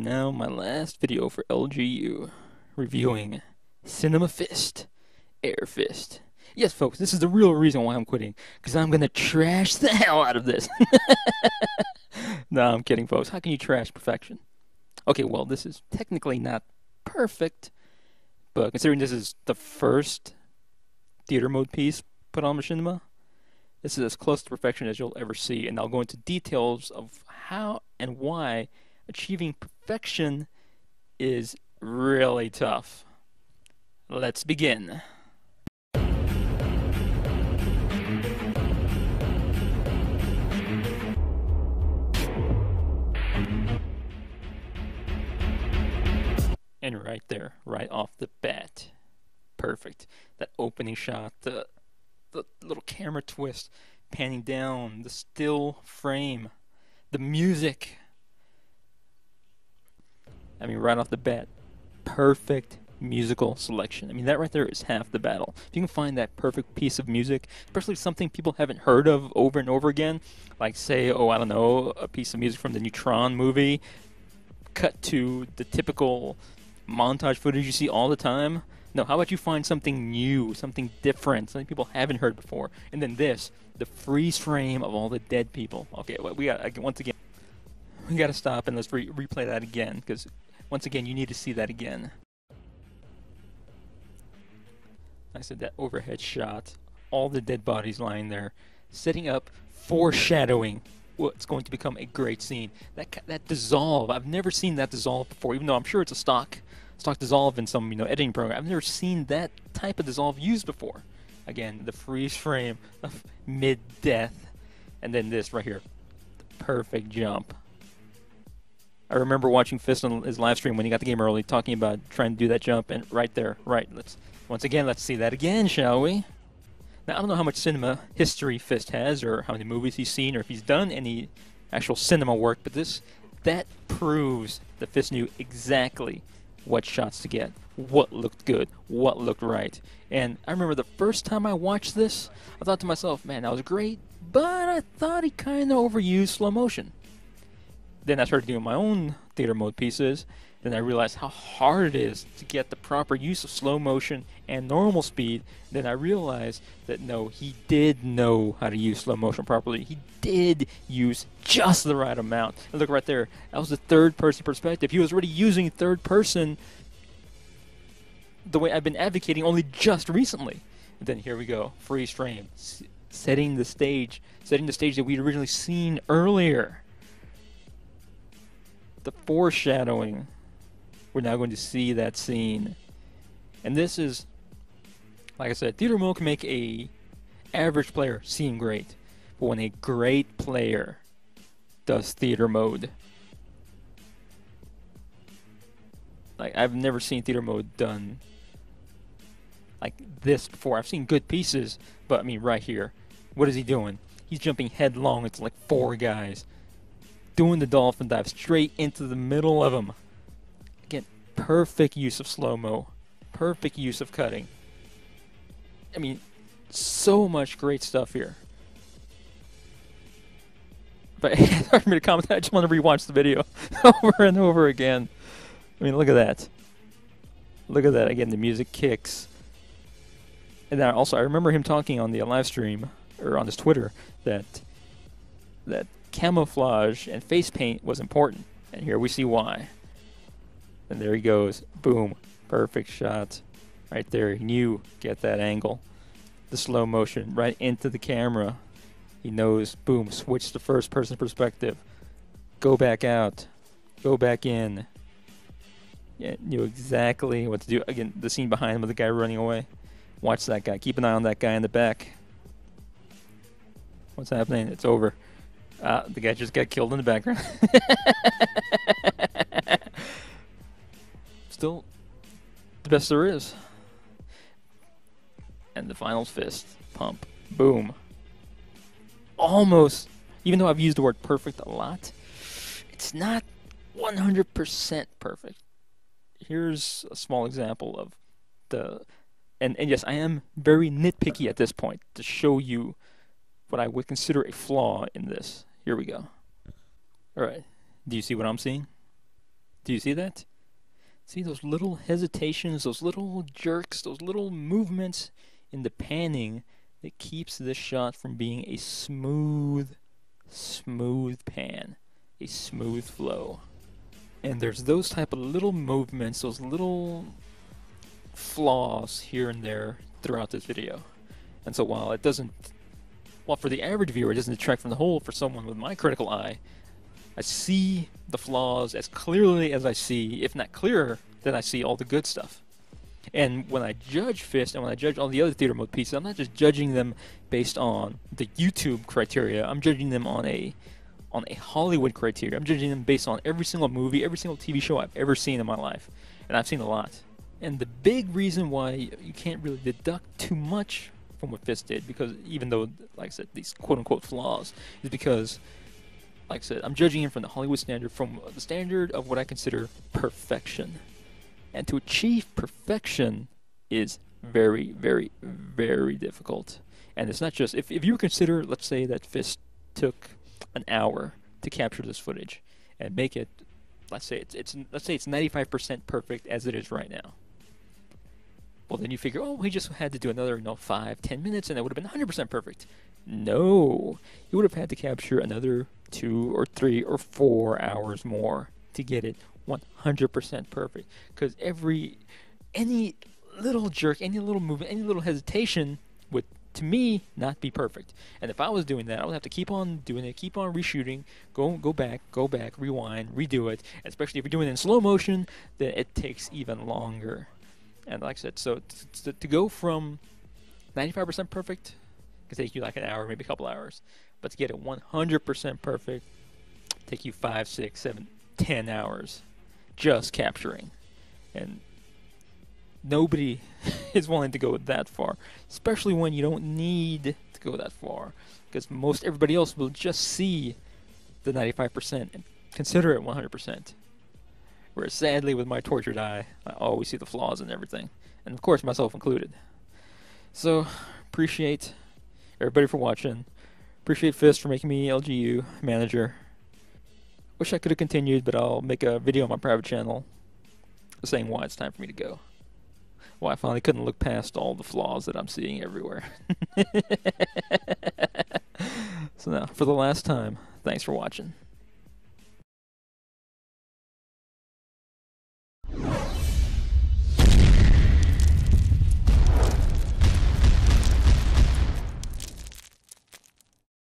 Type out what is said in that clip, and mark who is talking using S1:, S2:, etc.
S1: now my last video for LGU, reviewing Cinema Fist, Air Fist. Yes, folks, this is the real reason why I'm quitting, because I'm gonna trash the hell out of this. No, I'm kidding, folks. How can you trash perfection? Okay, well, this is technically not perfect, but considering this is the first theater mode piece put on Machinima, this is as close to perfection as you'll ever see, and I'll go into details of how and why achieving perfection is really tough. Let's begin. And right there, right off the bat, perfect. That opening shot, the little camera twist, panning down, the still frame, the music. I mean, right off the bat, perfect musical selection. I mean, that right there is half the battle. If you can find that perfect piece of music, especially something people haven't heard of over and over again, like say, oh, I don't know, a piece of music from the Neutron movie, cut to the typical montage footage you see all the time. No, how about you find something new, something different, something people haven't heard before, and then this, the freeze frame of all the dead people. Okay, well, once again, we got to stop and let's replay that again, because once again, you need to see that again. I said that overhead shot, all the dead bodies lying there, setting up, foreshadowing what's going to become a great scene. That dissolve, I've never seen that dissolve before, even though I'm sure it's a stock dissolve in some editing program. I've never seen that type of dissolve used before. Again, the freeze frame of mid-death, and then this right here, the perfect jump. I remember watching Fist on his live stream when he got the game early, talking about trying to do that jump, and right there, right. Once again, let's see that again, shall we? Now, I don't know how much cinema history Fist has, or how many movies he's seen, or if he's done any actual cinema work, but that proves that Fist knew exactly what shots to get, what looked good, what looked right. And I remember the first time I watched this, I thought to myself, man, that was great, but I thought he kind of overused slow motion. Then I started doing my own theater mode pieces. Then I realized how hard it is to get the proper use of slow motion and normal speed. Then I realized that no, he did know how to use slow motion properly. He did use just the right amount. And look right there, that was the third-person perspective. He was already using third-person the way I've been advocating only just recently. And then here we go, freeze frame, setting the stage that we'd originally seen earlier. The foreshadowing. We're now going to see that scene. And this is, like I said, theater mode can make a average player seem great. But when a great player does theater mode, like, I've never seen theater mode done like this before. I've seen good pieces, but I mean, right here, what is he doing? He's jumping headlong into like 4 guys, doing the dolphin dive straight into the middle of them. Again, perfect use of slow-mo, perfect use of cutting. I mean, so much great stuff here. But it's hard for me to comment. I just want to rewatch the video over and over again. I mean, look at that. Look at that. Again, the music kicks. And then also, I remember him talking on the live stream, or on his Twitter, that camouflage and face paint was important. And here we see why. And there he goes. Boom. Perfect shot. Right there. He knew, get that angle. The slow motion right into the camera. He knows, boom, switch to first person perspective. Go back out. Go back in. Yeah, knew exactly what to do. Again, the scene behind him with the guy running away. Watch that guy. Keep an eye on that guy in the back. What's happening? It's over. The guy just got killed in the background. Still the best there is. And the final fist. Pump. Boom. Almost, even though I've used the word perfect a lot, it's not 100% perfect. Here's a small example of the... And yes, I am very nitpicky at this point to show you what I would consider a flaw in this. Here we go. Alright. Do you see what I'm seeing? Do you see that? See those little hesitations, those little jerks, those little movements in the panning that keeps this shot from being a smooth pan, a smooth flow. And there's those type of little movements, those little flaws here and there throughout this video. And so while for the average viewer it doesn't detract from the whole, for someone with my critical eye, I see the flaws as clearly as I see, if not clearer, than I see all the good stuff. And when I judge Fist and when I judge all the other theater mode pieces, I'm not just judging them based on the YouTube criteria. I'm judging them on a Hollywood criteria. I'm judging them based on every single movie, every single TV show I've ever seen in my life. And I've seen a lot. And the big reason why you can't really deduct too much from what Fist did, because even though, like I said, these quote-unquote flaws, is because, like I said, I'm judging him from the Hollywood standard, from the standard of what I consider perfection. And to achieve perfection is very, very, very difficult. And it's not just, if you consider, let's say that Fist took an hour to capture this footage and make it, let's say it's 95% perfect as it is right now. Well, then you figure, oh, he just had to do another, 5-10 minutes, and it would have been 100% perfect. No, he would have had to capture another 2 or 3 or 4 hours more to get it 100% perfect. Because any little jerk, any little movement, any little hesitation would, to me, not be perfect. And if I was doing that, I would have to keep on doing it, keep on reshooting, go back, rewind, redo it. And especially if you're doing it in slow motion, then it takes even longer. And like I said, so to go from 95% perfect can take you like an hour, maybe a couple hours. But to get it 100% perfect, take you 5, 6, 7, 10 hours just capturing. And nobody is willing to go that far, especially when you don't need to go that far, because everybody else will just see the 95% and consider it 100%. Whereas sadly, with my tortured eye, I always see the flaws in everything, and of course myself included. So appreciate everybody for watching. Appreciate Fist for making me LGU manager. Wish I could have continued, but I'll make a video on my private channel saying why it's time for me to go. Why I finally couldn't look past all the flaws that I'm seeing everywhere. So now, for the last time, thanks for watching.